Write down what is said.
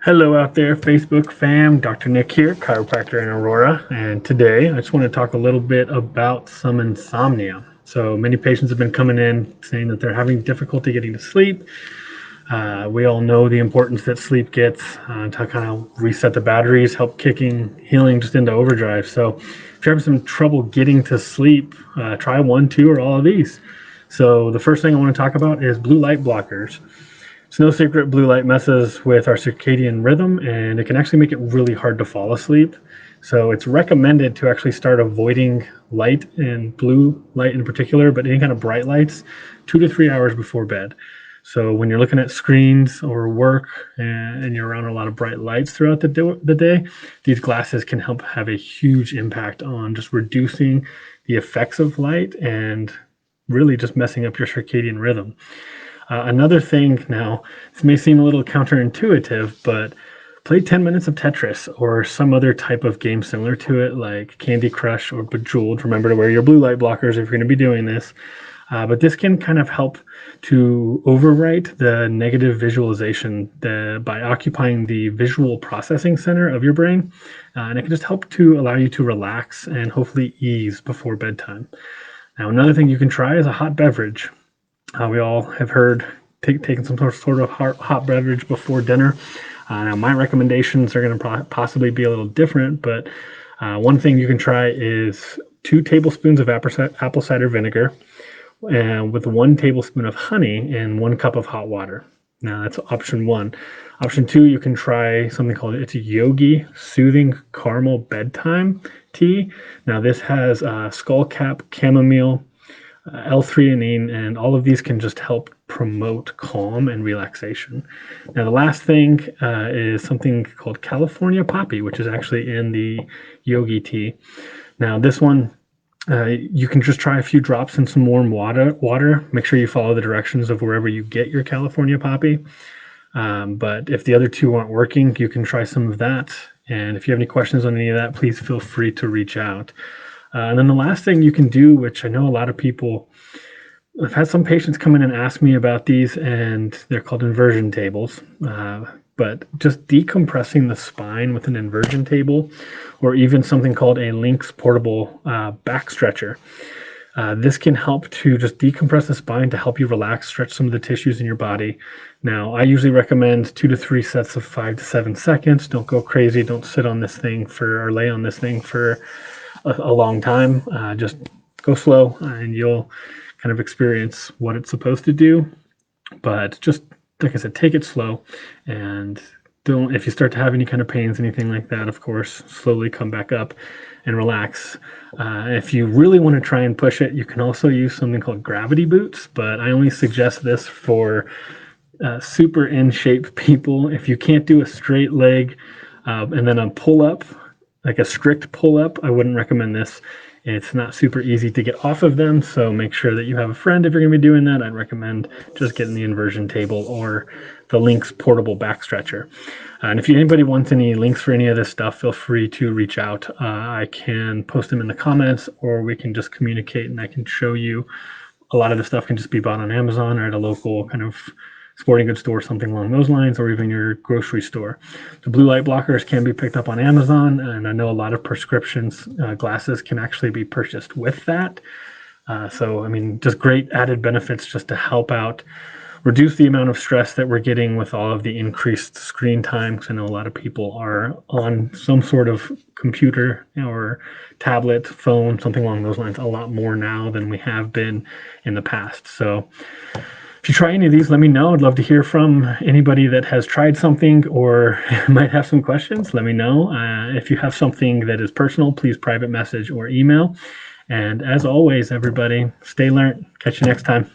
Hello out there, Facebook fam. Dr. Nick here, chiropractor in Aurora. And today I just want to talk a little bit about some insomnia. So many patients have been coming in saying that they're having difficulty getting to sleep. We all know the importance that sleep gets to kind of reset the batteries, help kicking healing just into overdrive. So if you're having some trouble getting to sleep, try one, two, or all of these. So the first thing I want to talk about is blue light blockers. It's no secret blue light messes with our circadian rhythm, and it can actually make it really hard to fall asleep. So it's recommended to actually start avoiding light, and blue light in particular, but any kind of bright lights, 2 to 3 hours before bed. So when you're looking at screens or work and you're around a lot of bright lights throughout the day, these glasses can help have a huge impact on just reducing the effects of light and really just messing up your circadian rhythm. Another thing now, this may seem a little counterintuitive, but play 10 minutes of Tetris or some other type of game similar to it, like Candy Crush or Bejeweled. Remember to wear your blue light blockers if you're going to be doing this. But this can kind of help to overwrite the negative visualization by occupying the visual processing center of your brain. And it can just help to allow you to relax and hopefully ease before bedtime. Now, another thing you can try is a hot beverage. We all have heard taking some sort of hot beverage before dinner. Now, my recommendations are going to possibly be a little different, but one thing you can try is 2 tablespoons of apple cider vinegar with 1 tablespoon of honey and 1 cup of hot water. Now, that's option 1. Option 2, you can try something called Yogi Soothing Caramel Bedtime Tea. Now, this has skullcap, chamomile, L-theanine, and all of these can just help promote calm and relaxation. Now, the last thing is something called California Poppy, which is actually in the Yogi tea. Now, this one, you can just try a few drops in some warm water. Make sure you follow the directions of wherever you get your California Poppy. But if the other 2 aren't working, you can try some of that. And if you have any questions on any of that, please feel free to reach out. And then the last thing you can do, which I know a lot of people, I've had some patients come in and ask me about these, and they're called inversion tables. But just decompressing the spine with an inversion table, or even something called a Lynx portable back stretcher. This can help to just decompress the spine to help you relax, stretch some of the tissues in your body. Now, I usually recommend 2 to 3 sets of 5 to 7 seconds. Don't go crazy. Don't sit on this thing or lay on this thing for a long time. Just go slow and you'll kind of experience what it's supposed to do. But just like I said, take it slow, and if you start to have any kind of pains, anything like that, of course, slowly come back up and relax. If you really want to try and push it, you can also use something called gravity boots, but I only suggest this for super in shape people. If you can't do a straight leg and then a pull up, like a strict pull-up, I wouldn't recommend this. It's not super easy to get off of them, so make sure that you have a friend if you're going to be doing that. I'd recommend just getting the inversion table or the Lynx portable back stretcher. And if anybody wants any links for any of this stuff, feel free to reach out. I can post them in the comments, or we can just communicate and I can show you. A lot of the stuff can just be bought on Amazon or at a local kind of sporting goods store, something along those lines, or even your grocery store. The blue light blockers can be picked up on Amazon, and I know a lot of prescriptions glasses can actually be purchased with that. So, I mean, just great added benefits just to help out, reduce the amount of stress that we're getting with all of the increased screen time. Because I know a lot of people are on some sort of computer or tablet, phone, something along those lines, a lot more now than we have been in the past. So, if you try any of these, let me know. I'd love to hear from anybody that has tried something or might have some questions. Let me know. If you have something that is personal, please private message or email. And as always, everybody, stay learned. Catch you next time.